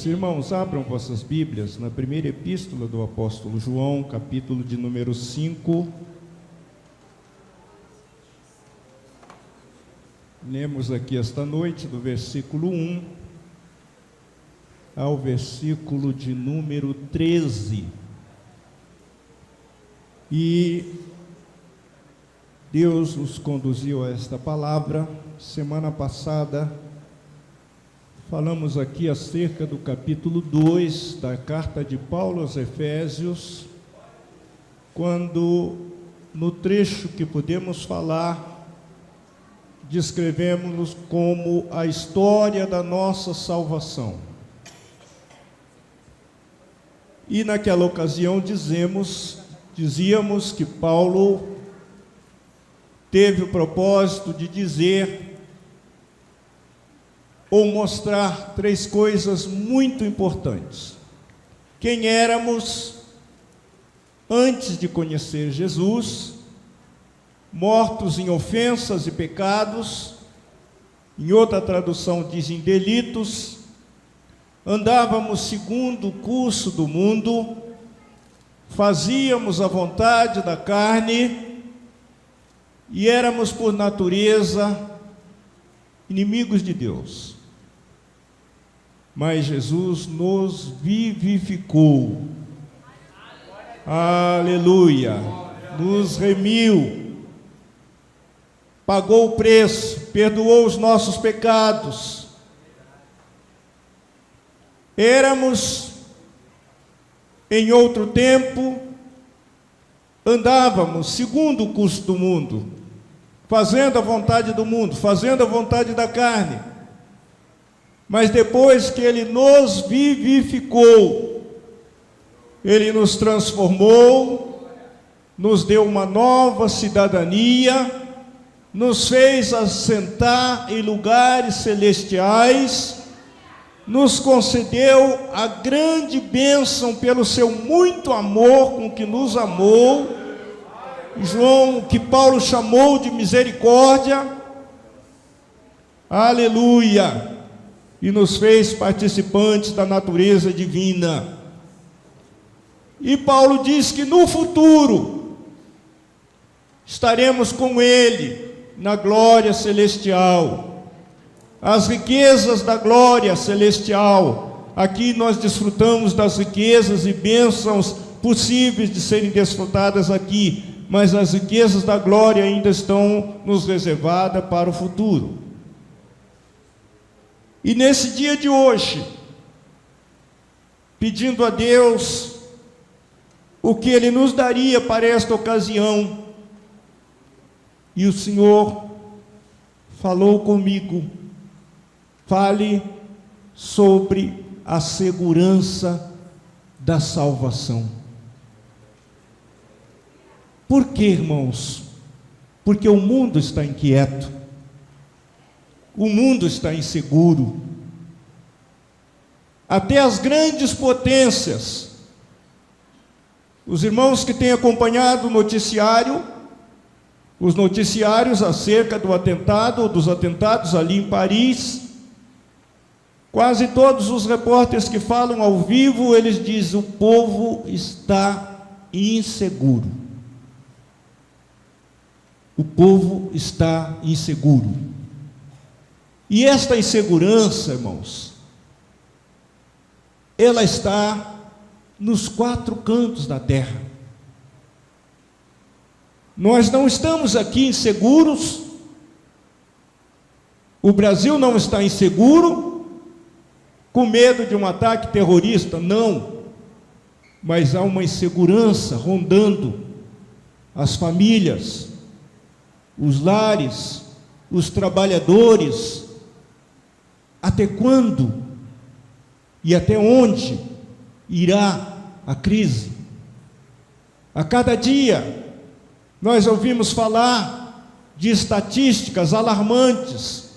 Deus. Irmãos, abram vossas Bíblias na primeira epístola do apóstolo João, capítulo de número 5. Lemos aqui esta noite do versículo 1 ao versículo de número 13. E Deus nos conduziu a esta palavra. Semana passada falamos aqui acerca do capítulo 2 da carta de Paulo aos Efésios, quando no trecho que podemos falar, descrevemos como a história da nossa salvação. E naquela ocasião dizíamos que Paulo teve o propósito de dizer ou mostrar três coisas muito importantes. Quem éramos antes de conhecer Jesus, mortos em ofensas e pecados, em outra tradução diz em delitos, andávamos segundo o curso do mundo, fazíamos a vontade da carne e éramos por natureza inimigos de Deus. Mas Jesus nos vivificou, aleluia, nos remiu, pagou o preço, perdoou os nossos pecados. Éramos, em outro tempo, andávamos segundo o curso do mundo, fazendo a vontade do mundo, fazendo a vontade da carne. Mas depois que Ele nos vivificou, Ele nos transformou, nos deu uma nova cidadania, nos fez assentar em lugares celestiais, nos concedeu a grande bênção pelo seu muito amor com que nos amou, João, que Paulo chamou de misericórdia, aleluia, e nos fez participantes da natureza divina. E Paulo diz que no futuro estaremos com Ele na glória celestial, as riquezas da glória celestial. Aqui nós desfrutamos das riquezas e bênçãos possíveis de serem desfrutadas aqui, mas as riquezas da glória ainda estão nos reservadas para o futuro. E nesse dia de hoje, pedindo a Deus o que Ele nos daria para esta ocasião, e o Senhor falou comigo: fale sobre a segurança da salvação. Por quê, irmãos? Porque o mundo está inquieto, o mundo está inseguro. Até as grandes potências, os irmãos que têm acompanhado o noticiário, os noticiários acerca do atentado, ou dos atentados ali em Paris, quase todos os repórteres que falam ao vivo, eles dizem: o povo está inseguro. O povo está inseguro. E esta insegurança, irmãos, ela está nos quatro cantos da terra. Nós não estamos aqui inseguros, o Brasil não está inseguro, com medo de um ataque terrorista, não, mas há uma insegurança rondando as famílias, os lares, os trabalhadores. Até quando e até onde irá a crise? A cada dia nós ouvimos falar de estatísticas alarmantes: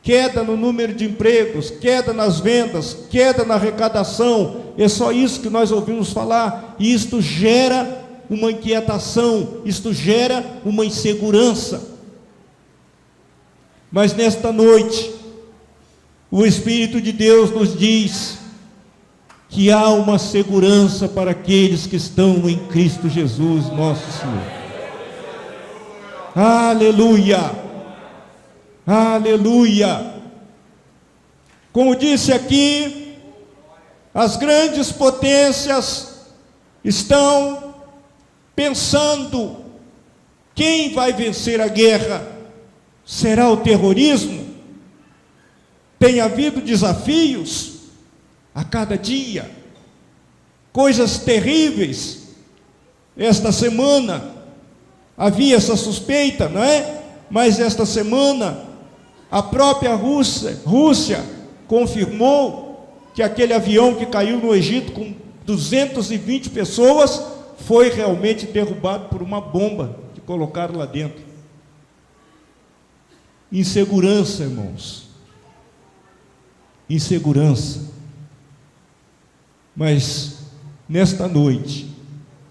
queda no número de empregos, queda nas vendas, queda na arrecadação. É só isso que nós ouvimos falar, e isto gera uma inquietação, isto gera uma insegurança. Mas nesta noite, o Espírito de Deus nos diz que há uma segurança para aqueles que estão em Cristo Jesus, nosso Senhor. Aleluia! Aleluia! Como disse aqui, as grandes potências estão pensando quem vai vencer a guerra. Será o terrorismo? Tem havido desafios a cada dia, coisas terríveis. Esta semana havia essa suspeita, não é? Mas esta semana a própria Rússia confirmou que aquele avião que caiu no Egito com 220 pessoas foi realmente derrubado por uma bomba que colocaram lá dentro. Insegurança, irmãos. Insegurança. Mas nesta noite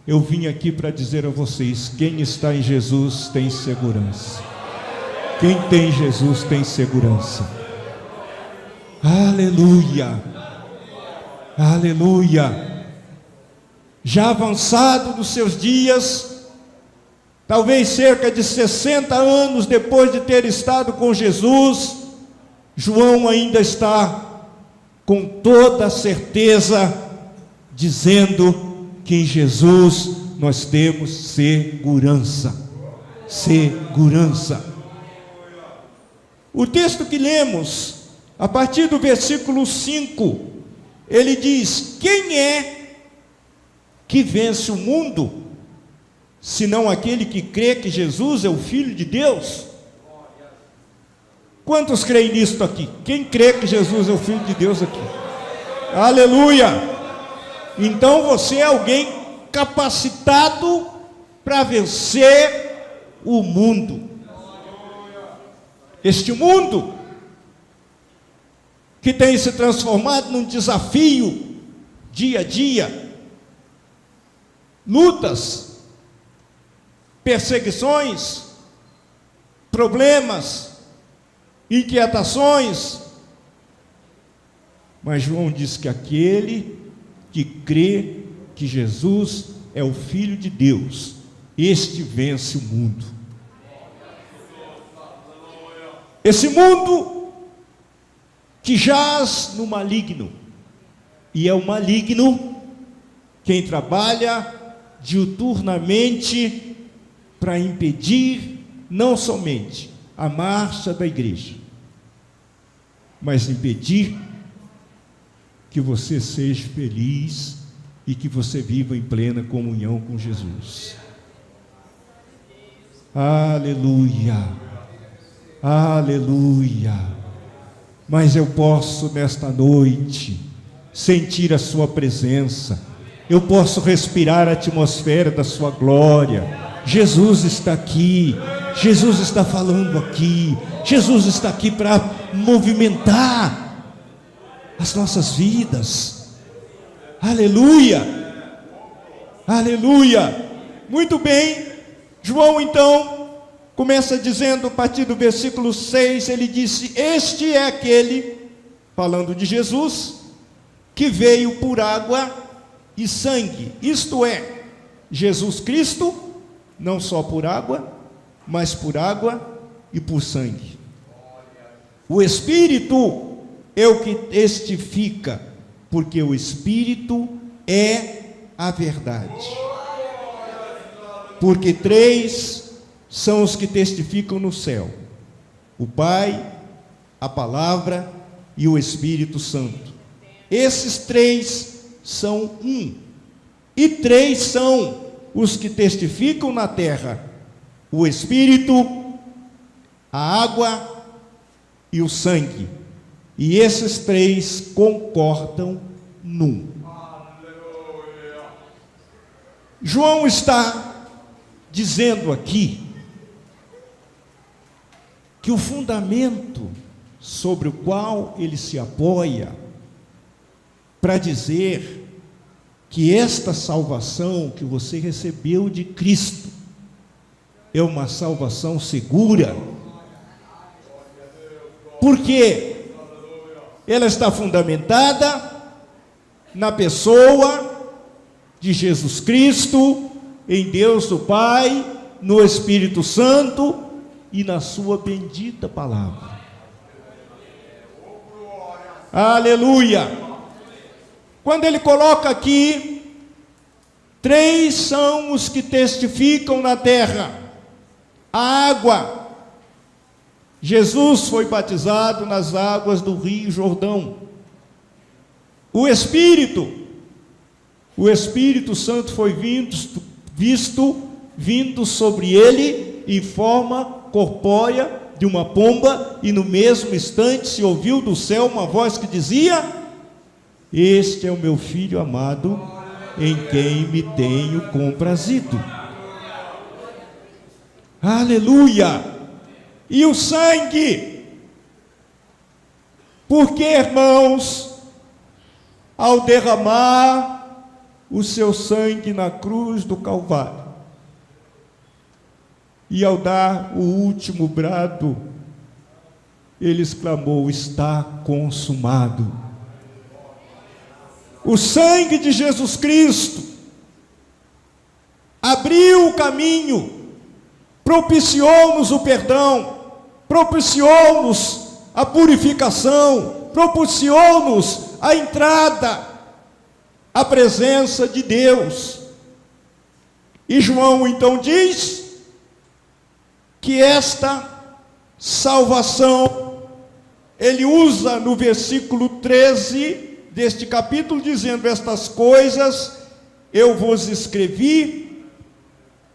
eu vim aqui para dizer a vocês: quem está em Jesus tem segurança. Quem tem Jesus tem segurança. Aleluia, aleluia. Já avançado dos seus dias, talvez cerca de 60 anos depois de ter estado com Jesus, João ainda está com toda a certeza dizendo que em Jesus nós temos segurança. Segurança. O texto que lemos, a partir do versículo 5, ele diz: quem é que vence o mundo, senão aquele que crê que Jesus é o Filho de Deus? Quantos creem nisto aqui? Quem crê que Jesus é o Filho de Deus aqui? Aleluia! Então você é alguém capacitado para vencer o mundo. Este mundo que tem se transformado num desafio dia a dia, lutas, perseguições, problemas, inquietações. Mas João diz que aquele que crê que Jesus é o Filho de Deus, este vence o mundo. Esse mundo que jaz no maligno, e é o maligno quem trabalha diuturnamente para impedir não somente a marcha da igreja, mas impedir que você seja feliz e que você viva em plena comunhão com Jesus. Aleluia, aleluia. Mas eu posso nesta noite sentir a sua presença, eu posso respirar a atmosfera da sua glória. Jesus está aqui, Jesus está falando aqui, Jesus está aqui para movimentar as nossas vidas. Aleluia, aleluia. Muito bem, João então começa dizendo, a partir do versículo 6, ele disse: este é aquele, falando de Jesus, que veio por água e sangue, isto é, Jesus Cristo, não só por água, mas por água e por sangue. O Espírito é o que testifica, porque o Espírito é a verdade. Porque 3 são os que testificam no céu: o Pai, a Palavra e o Espírito Santo. Esses 3 são um, e 3 são os que testificam na terra: o Espírito, a água e o sangue. E esses 3 concordam num. João está dizendo aqui que o fundamento sobre o qual ele se apoia para dizer que esta salvação que você recebeu de Cristo é uma salvação segura. Por quê? Ela está fundamentada na pessoa de Jesus Cristo, em Deus o Pai, no Espírito Santo e na sua bendita palavra. Aleluia! Quando ele coloca aqui, 3 são os que testificam na terra: a água. Jesus foi batizado nas águas do Rio Jordão. O Espírito Santo foi vindo sobre ele em forma corpórea de uma pomba, e no mesmo instante se ouviu do céu uma voz que dizia: este é o meu filho amado, em quem me tenho comprazido. Aleluia! E o sangue, porque, irmãos, ao derramar o seu sangue na cruz do Calvário, e ao dar o último brado, ele exclamou: está consumado. O sangue de Jesus Cristo abriu o caminho, propiciou-nos o perdão, propiciou-nos a purificação, propiciou-nos a entrada à presença de Deus. E João então diz que esta salvação, ele usa no versículo 13 deste capítulo, dizendo: estas coisas eu vos escrevi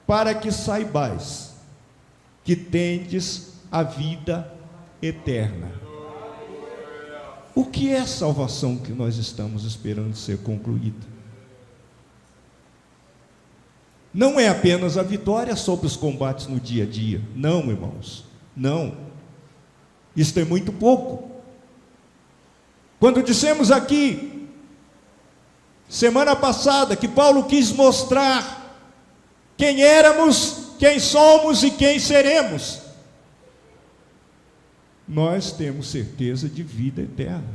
para que saibais que tendes a vida eterna. O que é a salvação que nós estamos esperando ser concluída? Não é apenas a vitória sobre os combates no dia a dia. Não, irmãos, não. Isto é muito pouco. Quando dissemos aqui, semana passada, que Paulo quis mostrar quem éramos, quem somos e quem seremos, nós temos certeza de vida eterna.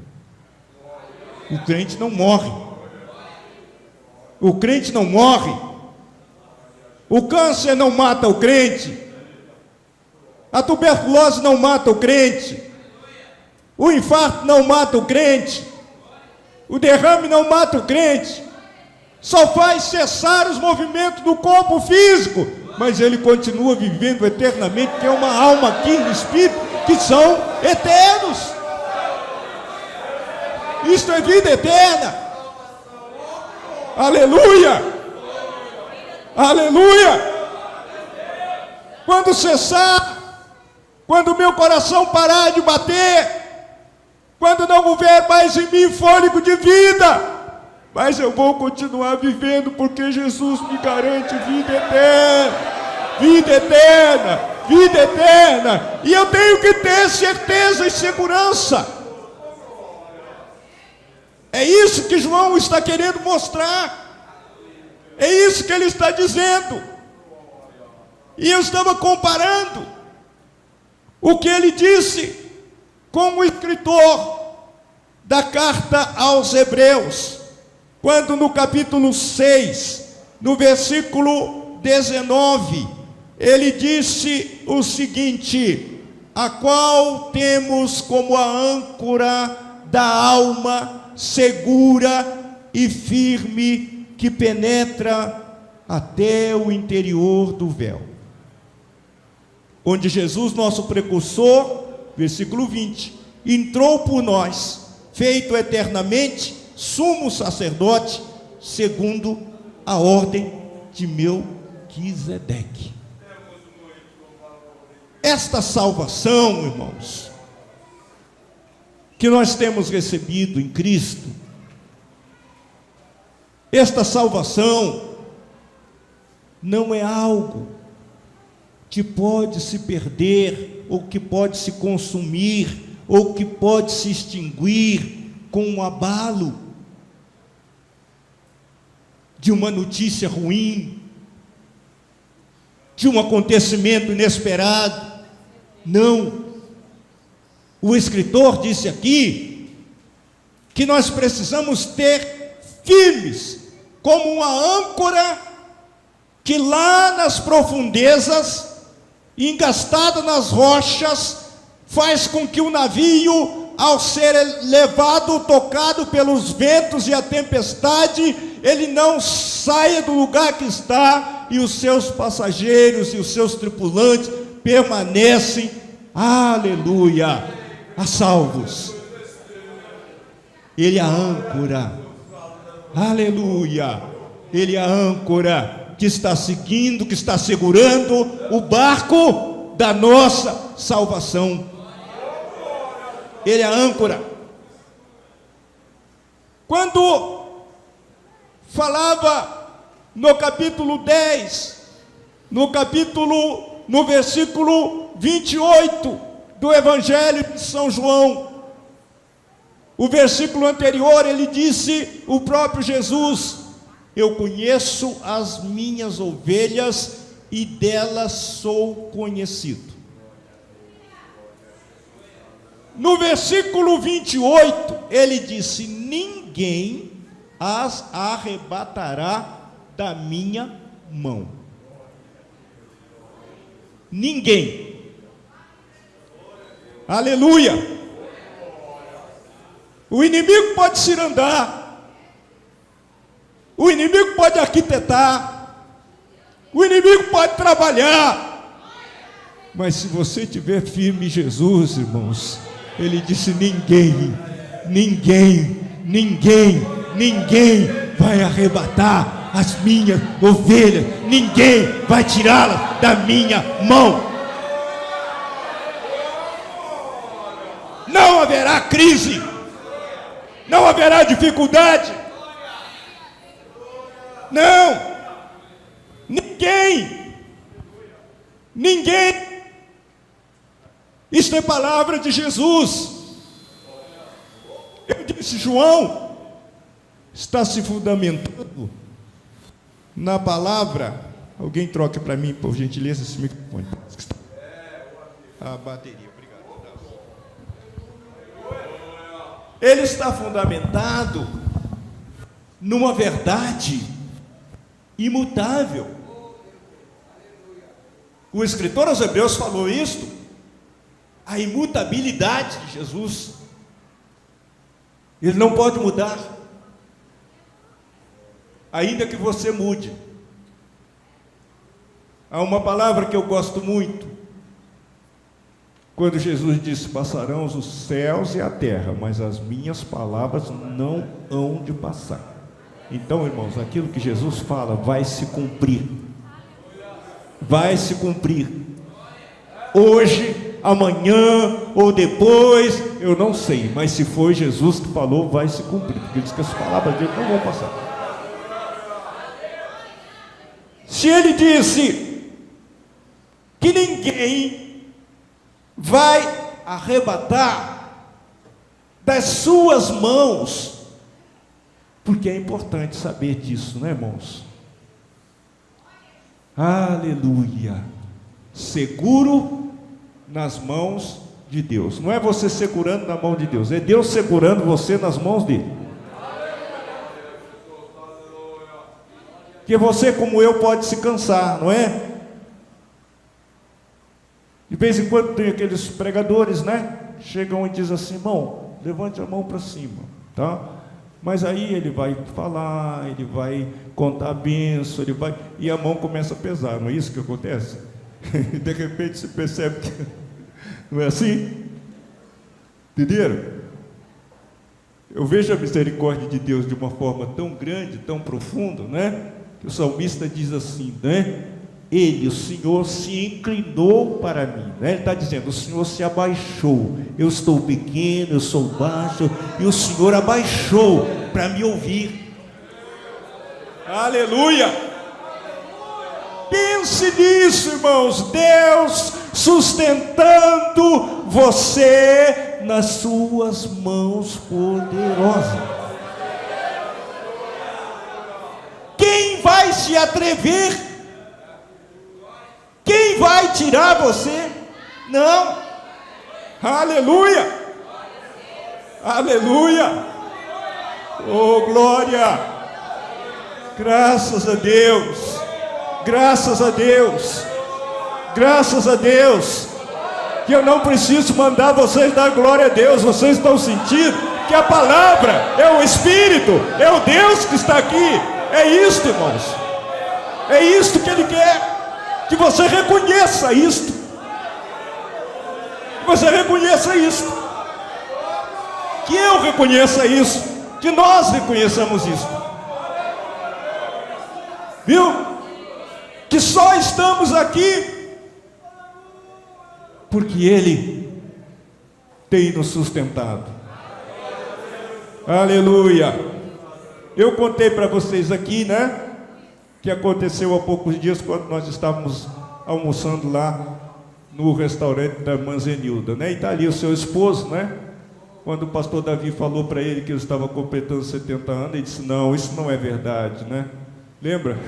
O crente não morre. O crente não morre. O câncer não mata o crente. A tuberculose não mata o crente. O infarto não mata o crente. O derrame não mata o crente. Só faz cessar os movimentos do corpo físico, mas ele continua vivendo eternamente, que é uma alma aqui no espírito, que são eternos. Isto é vida eterna. Aleluia! Aleluia! Quando cessar, quando meu coração parar de bater, quando não houver mais em mim fôlego de vida, mas eu vou continuar vivendo, porque Jesus me garante vida eterna, vida eterna, vida eterna, e eu tenho que ter certeza e segurança. É isso que João está querendo mostrar, é isso que ele está dizendo. E eu estava comparando o que ele disse com o escritor da carta aos Hebreus, quando no capítulo 6, no versículo 19, ele disse o seguinte: a qual temos como a âncora da alma segura e firme, que penetra até o interior do véu, onde Jesus, nosso precursor, versículo 20, entrou por nós, feito eternamente sumo sacerdote, segundo a ordem de Melquisedeque. Esta salvação, irmãos, que nós temos recebido em Cristo, esta salvação não é algo que pode se perder, ou que pode se consumir, ou que pode se extinguir com um abalo de uma notícia ruim, de um acontecimento inesperado. Não. O escritor disse aqui que nós precisamos ter firmes, como uma âncora que lá nas profundezas, engastada nas rochas, faz com que o navio, ao ser levado, tocado pelos ventos e a tempestade, ele não saia do lugar que está, e os seus passageiros e os seus tripulantes permanecem, aleluia, a salvos. Ele é a âncora, aleluia, ele é a âncora que está seguindo, que está segurando o barco da nossa salvação. Ele é a âncora. Quando falava no capítulo 10, no versículo 28 do Evangelho de São João, o versículo anterior, ele disse, o próprio Jesus: eu conheço as minhas ovelhas e delas sou conhecido. No versículo 28, ele disse: ninguém as arrebatará da minha mão. Ninguém. Aleluia. O inimigo pode cirandar, o inimigo pode arquitetar, o inimigo pode trabalhar, mas se você estiver firme em Jesus, irmãos, ele disse: ninguém vai arrebatar as minhas ovelhas, ninguém vai tirá-las da minha mão. Não haverá crise, não haverá dificuldade, não, ninguém. Isto é palavra de Jesus. Eu disse: João está se fundamentando na palavra. Alguém troque para mim, por gentileza, esse microfone. A bateria, obrigado. Ele está fundamentado numa verdade imutável. O escritor aos Hebreus falou isto, a imutabilidade de Jesus. Ele não pode mudar, ainda que você mude. Há uma palavra que eu gosto muito, quando Jesus disse: passarão os céus e a terra, mas as minhas palavras não hão de passar. Então, irmãos, aquilo que Jesus fala vai se cumprir. Vai se cumprir. Hoje, amanhã ou depois, eu não sei, mas se for Jesus que falou, vai se cumprir, porque ele diz que as palavras dele não vão passar. Se ele disse que ninguém vai arrebatar das suas mãos, porque é importante saber disso, né, irmãos? Aleluia. Seguro nas mãos de Deus. Não é você segurando na mão de Deus, é Deus segurando você nas mãos dele. Porque você, como eu, pode se cansar, não é? De vez em quando tem aqueles pregadores, né? Chegam e dizem assim: irmão, levante a mão para cima, tá? Mas aí ele vai falar, ele vai contar a bênção, e a mão começa a pesar, não é isso que acontece? De repente se percebe que não é assim? Entenderam? Eu vejo a misericórdia de Deus de uma forma tão grande, tão profunda, né? Que o salmista diz assim, né? Ele, o Senhor, se inclinou para mim, né? Ele está dizendo: o Senhor se abaixou. Eu estou pequeno, eu sou baixo, e o Senhor abaixou para me ouvir. Aleluia! Pense nisso, irmãos. Deus sustentando você nas suas mãos poderosas. Quem vai se atrever? Quem vai tirar você? Não. Aleluia. Aleluia. Oh, glória. Graças a Deus. Graças a Deus. Graças a Deus. Que eu não preciso mandar vocês dar glória a Deus. Vocês estão sentindo que a palavra é o Espírito, é o Deus que está aqui. É isto, irmãos. É isto que Ele quer. Que você reconheça isto. Que você reconheça isto. Que eu reconheça isso. Que nós reconheçamos isso. Viu? Que só estamos aqui porque Ele tem nos sustentado. Aleluia. Eu contei para vocês aqui, né? Que aconteceu há poucos dias quando nós estávamos almoçando lá no restaurante da irmã Zenilda, né? E está ali o seu esposo, né? Quando o pastor Davi falou para ele que ele estava completando 70 anos, ele disse: não, isso não é verdade, né? Lembra?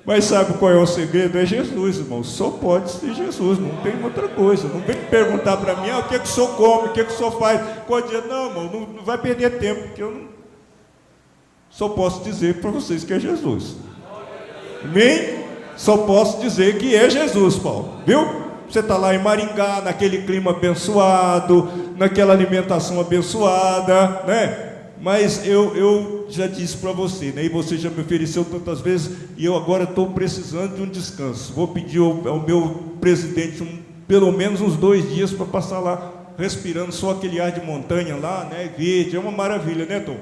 Mas sabe qual é o segredo? É Jesus, irmão. Só pode ser Jesus, não tem outra coisa. Não vem perguntar para mim: o que o senhor come, o que o senhor faz. Pode dizer: não, irmão, não vai perder tempo, porque eu não... só posso dizer para vocês que é Jesus. Amém? Só posso dizer que é Jesus, Paulo. Viu? Você está lá em Maringá, naquele clima abençoado, naquela alimentação abençoada, né? Mas eu já disse para você, né? E você já me ofereceu tantas vezes, e eu agora estou precisando de um descanso. Vou pedir ao meu presidente pelo menos uns 2 dias para passar lá, respirando só aquele ar de montanha lá, né? Verde, é uma maravilha, né, Tom?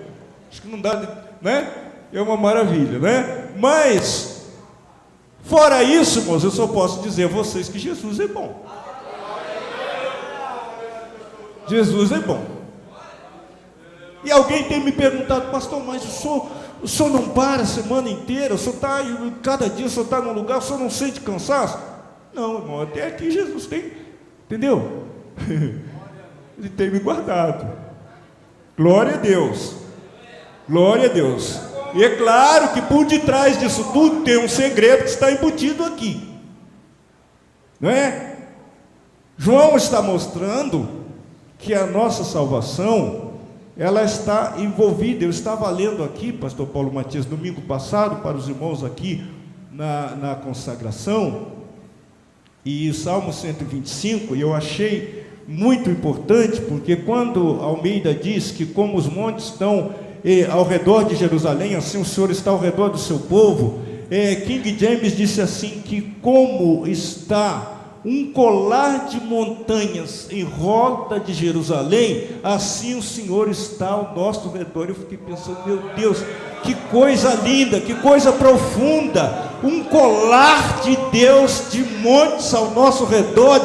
Acho que não dá, né? É uma maravilha, né? Mas, fora isso, irmãos, eu só posso dizer a vocês que Jesus é bom. Jesus é bom. E alguém tem me perguntado: pastor, mas o senhor não para a semana inteira? O senhor está, cada dia o senhor está num lugar, o senhor não sente cansaço? Não, irmão, até aqui Jesus tem, entendeu? Ele tem me guardado. Glória a Deus. Glória a Deus. E é claro que por detrás disso tudo tem um segredo que está embutido aqui, não é? João está mostrando que a nossa salvação, ela está envolvida. Eu estava lendo aqui, pastor Paulo Matias, domingo passado, para os irmãos aqui na consagração, e Salmo 125, e eu achei muito importante, porque quando Almeida diz que como os montes estão ao redor de Jerusalém, assim o Senhor está ao redor do seu povo, King James disse assim, que como está um colar de montanhas em volta de Jerusalém, assim o Senhor está ao nosso redor. Eu fiquei pensando: meu Deus, que coisa linda, que coisa profunda, um colar de Deus de montes ao nosso redor,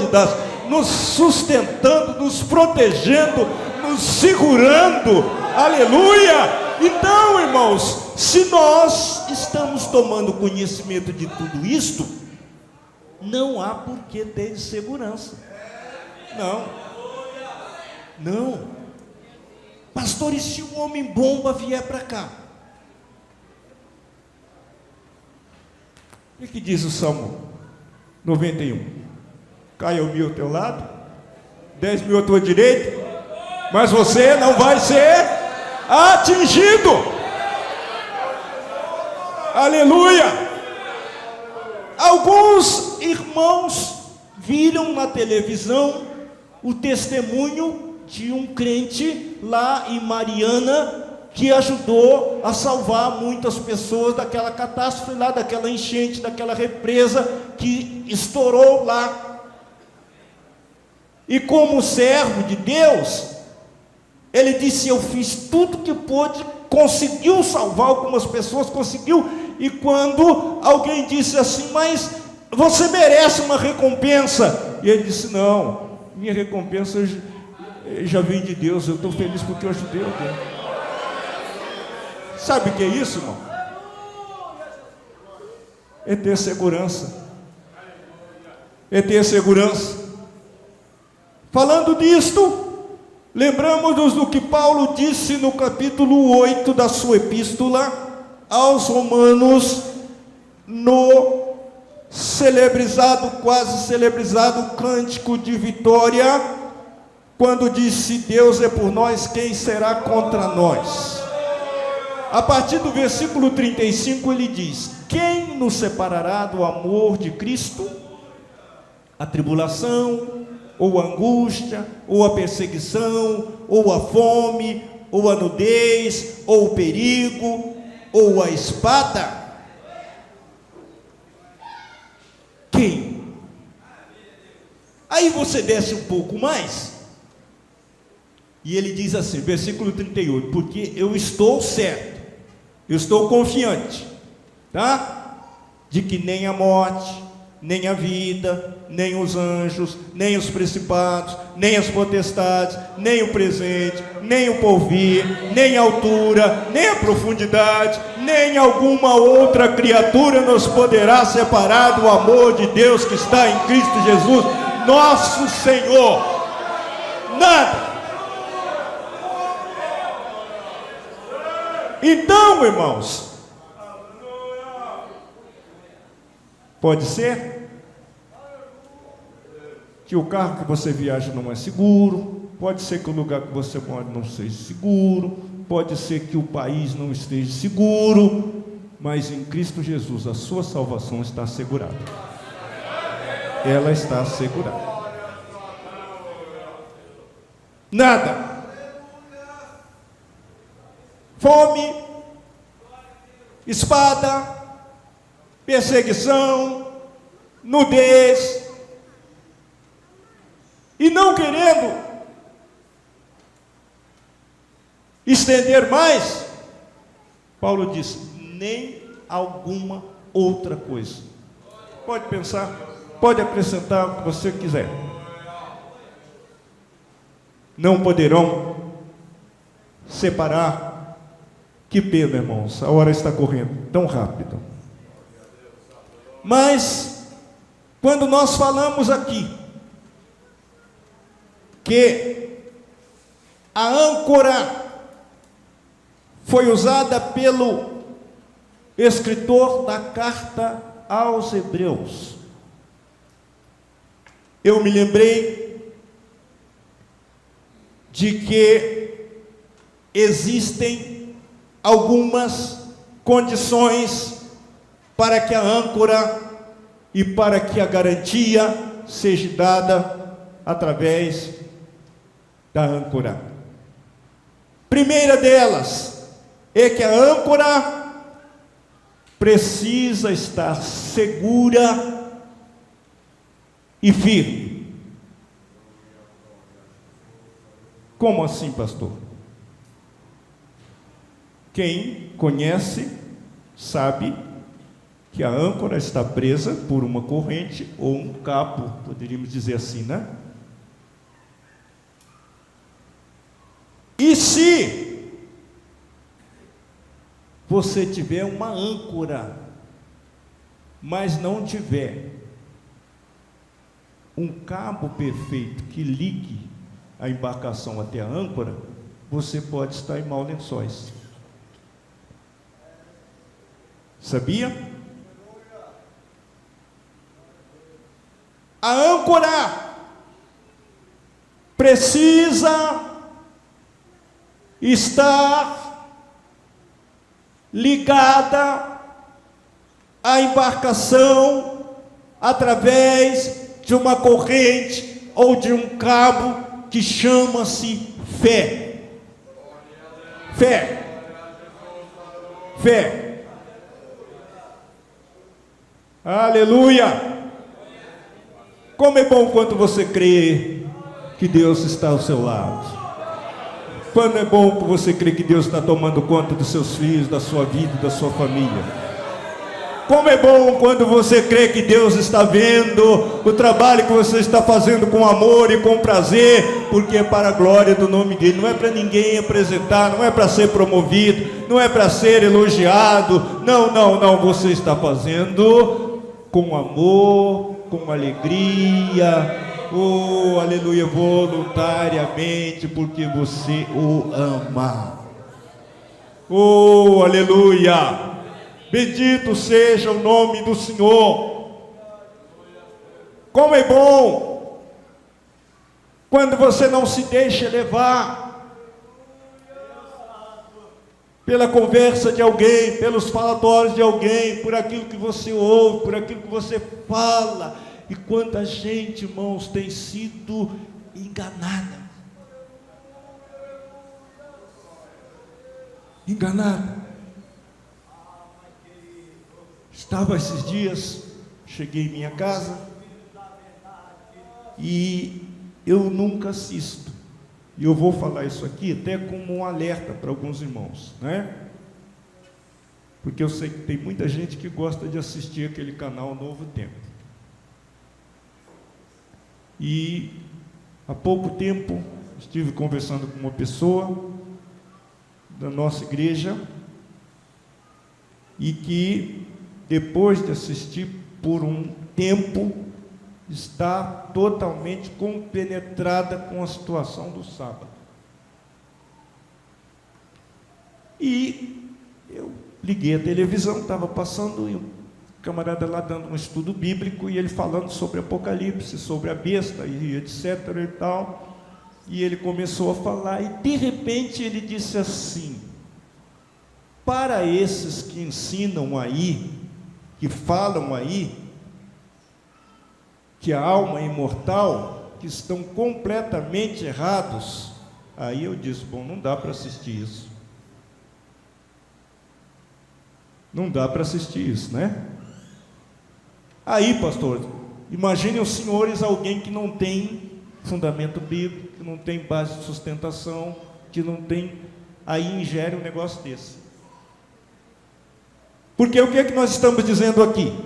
nos sustentando, nos protegendo, nos segurando. Aleluia! Então, irmãos, se nós estamos tomando conhecimento de tudo isto, não há por que ter insegurança. Não. Pastor, e se um homem bomba vier para cá? O que diz o Salmo 91? Caia 1.000 ao teu lado, 10.000 à tua direita, mas você não vai ser atingido. Aleluia! Alguns irmãos viram na televisão o testemunho de um crente lá em Mariana, que ajudou a salvar muitas pessoas daquela catástrofe lá, daquela enchente, daquela represa que estourou lá. E como servo de Deus, ele disse: eu fiz tudo que pôde, conseguiu salvar algumas pessoas, conseguiu. E quando alguém disse assim: mas você merece uma recompensa, e ele disse: não, minha recompensa já vem de Deus, eu estou feliz porque eu ajudei alguém. Sabe o que é isso, irmão? É ter segurança. É ter segurança. Falando disto, lembramos-nos do que Paulo disse no capítulo 8 da sua epístola aos Romanos, no quase celebrizado cântico de vitória, quando disse: Deus é por nós, quem será contra nós? A partir do versículo 35 ele diz: quem nos separará do amor de Cristo? A tribulação, ou a angústia, ou a perseguição, ou a fome, ou a nudez, ou o perigo, ou a espada? Quem? Aí você desce um pouco mais, e ele diz assim, versículo 38, porque eu estou certo, eu estou confiante, tá? De que nem a morte, nem a vida, nem os anjos, nem os principados, nem as potestades, nem o presente, nem o porvir, nem a altura, nem a profundidade, nem alguma outra criatura nos poderá separar do amor de Deus que está em Cristo Jesus, nosso Senhor. Nada. Então, irmãos, pode ser que o carro que você viaja não é seguro, pode ser que o lugar que você mora não seja seguro, pode ser que o país não esteja seguro, mas em Cristo Jesus a sua salvação está assegurada. Ela está assegurada. Nada. Fome, espada, perseguição, nudez, e não querendo estender mais, Paulo diz, nem alguma outra coisa. Pode pensar, pode acrescentar o que você quiser. Não poderão separar. Que pena, irmãos, a hora está correndo tão rápido. Mas, quando nós falamos aqui, que a âncora foi usada pelo escritor da carta aos Hebreus, eu me lembrei de que existem algumas condições para que a âncora e para que a garantia seja dada através da âncora. Primeira delas é que a âncora precisa estar segura e firme. Como assim, pastor? Quem conhece sabe que a âncora está presa por uma corrente ou um cabo, poderíamos dizer assim, né? E se você tiver uma âncora, mas não tiver um cabo perfeito que ligue a embarcação até a âncora, você pode estar em maus lençóis. Sabia? A âncora precisa estar ligada à embarcação através de uma corrente ou de um cabo que chama-se fé. Fé. Fé. Aleluia! Como é bom quando você crê que Deus está ao seu lado. Quando é bom que você crê que Deus está tomando conta dos seus filhos, da sua vida, da sua família. Como é bom quando você crê que Deus está vendo o trabalho que você está fazendo com amor e com prazer, porque é para a glória do nome dele. Não é para ninguém apresentar, não é para ser promovido, não é para ser elogiado. Não, não, não. Você está fazendo com amor, com alegria, oh, aleluia, voluntariamente, porque você o ama. Oh, aleluia, bendito seja o nome do Senhor. Como é bom quando você não se deixa levar pela conversa de alguém, pelos falatórios de alguém, por aquilo que você ouve, por aquilo que você fala. E quanta gente, irmãos, tem sido enganada. Enganada. Estava esses dias, cheguei em minha casa e eu nunca assisto. E eu vou falar isso aqui até como um alerta para alguns irmãos, né? Porque eu sei que tem muita gente que gosta de assistir aquele canal Novo Tempo. E há pouco tempo estive conversando com uma pessoa da nossa igreja e que depois de assistir por um tempo está totalmente compenetrada com a situação do sábado. E eu liguei a televisão, estava passando e um camarada lá dando um estudo bíblico e ele falando sobre Apocalipse, sobre a besta e etc e tal. E ele começou a falar e de repente ele disse assim: para esses que ensinam aí, que falam aí, que a alma é imortal, que estão completamente errados. Aí eu disse: bom, não dá para assistir isso. Não dá para assistir isso, né? Aí, pastor, imagine os senhores alguém que não tem fundamento bíblico, que não tem base de sustentação, que não tem, aí ingere um negócio desse. Porque o que é que nós estamos dizendo aqui?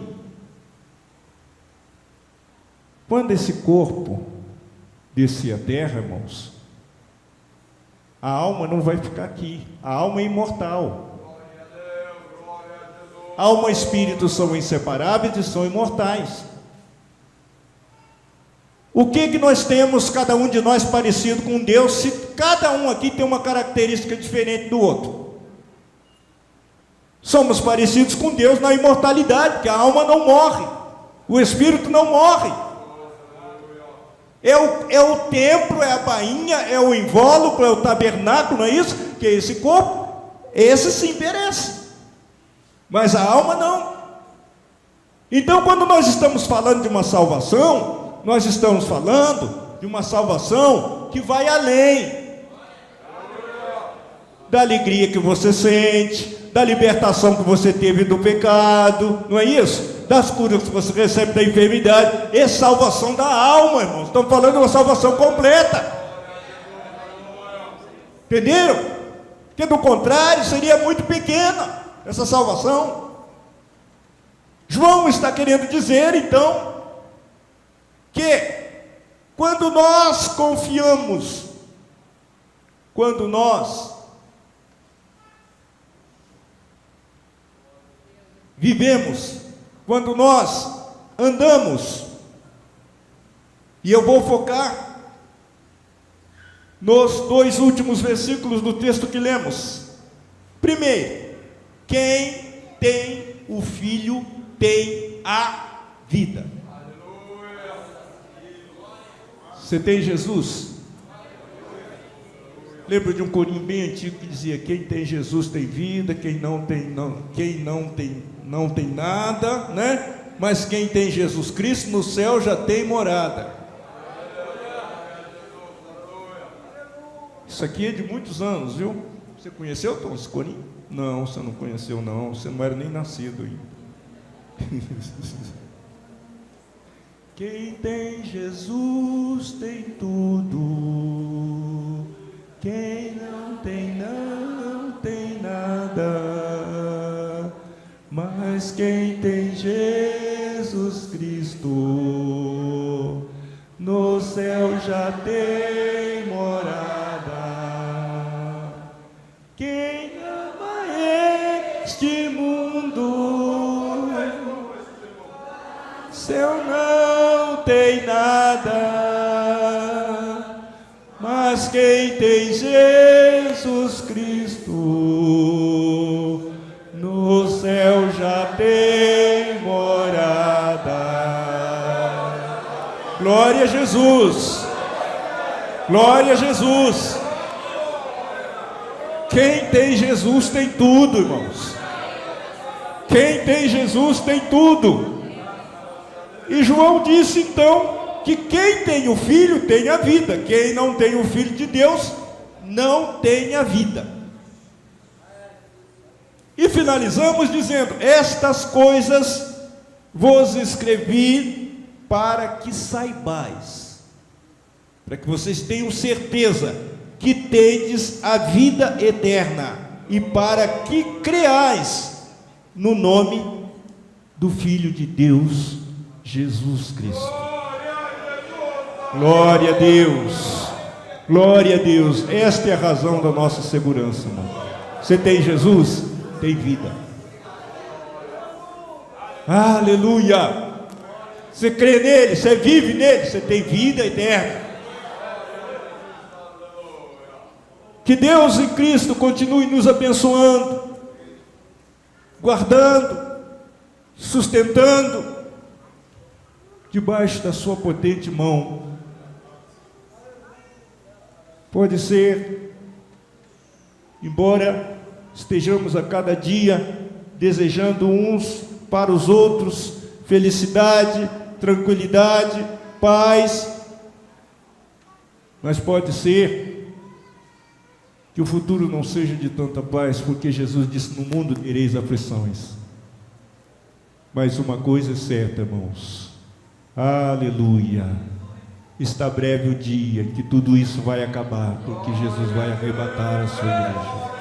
Quando esse corpo descer à terra, irmãos, a alma não vai ficar aqui. A alma é imortal. Alma e espírito são inseparáveis e são imortais. O que nós temos, cada um de nós, parecido com Deus, se cada um aqui tem uma característica diferente do outro? Somos parecidos com Deus na imortalidade, porque a alma não morre, o espírito não morre. É o templo, é a bainha, é o invólucro, é o tabernáculo, não é isso? Que é esse corpo, esse sim perece, mas a alma não. Então, quando nós estamos falando de uma salvação, nós estamos falando de uma salvação que vai além da alegria que você sente, da libertação que você teve do pecado, não é isso? Das curas que você recebe da enfermidade. É salvação da alma, irmãos. Estamos falando de uma salvação completa. Entenderam? Porque do contrário seria muito pequena essa salvação. João está querendo dizer então que quando nós confiamos, quando nós vivemos, quando nós andamos, e eu vou focar nos 2 últimos versículos do texto que lemos. Primeiro, quem tem o Filho tem a vida. Você tem Jesus? Lembro de um corinho bem antigo que dizia: quem tem Jesus tem vida, quem não tem não tem nada, né? Mas quem tem Jesus Cristo no céu já tem morada. Isso aqui é de muitos anos, viu? Você conheceu, Tom, esse corinho? Não, você não conheceu não, você não era nem nascido ainda. Quem tem Jesus tem tudo, quem não tem nada, mas quem tem Jesus Cristo no céu já tem morada. Quem ama este mundo, seu não tem nada, mas quem tem Jesus Cristo no céu já tem morada. Glória a Jesus, glória a Jesus. Quem tem Jesus tem tudo, irmãos. Quem tem Jesus tem tudo. E João disse então que quem tem o Filho tem a vida. Quem não tem o Filho de Deus não tem a vida. E finalizamos dizendo: estas coisas vos escrevi para que saibais, para que vocês tenham certeza que tendes a vida eterna, e para que creais no nome do Filho de Deus, Jesus Cristo. Glória a Deus, glória a Deus. Esta é a razão da nossa segurança, irmão. Você tem Jesus, tem vida. Aleluia. Você crê nele, você vive nele, você tem vida eterna. Que Deus em Cristo continue nos abençoando, guardando, sustentando, debaixo da sua potente mão. Pode ser, embora estejamos a cada dia desejando uns para os outros felicidade, tranquilidade, paz, mas pode ser que o futuro não seja de tanta paz, porque Jesus disse: no mundo tereis aflições. Mas uma coisa é certa, irmãos, aleluia, está breve o dia em que tudo isso vai acabar, porque Jesus vai arrebatar a sua igreja.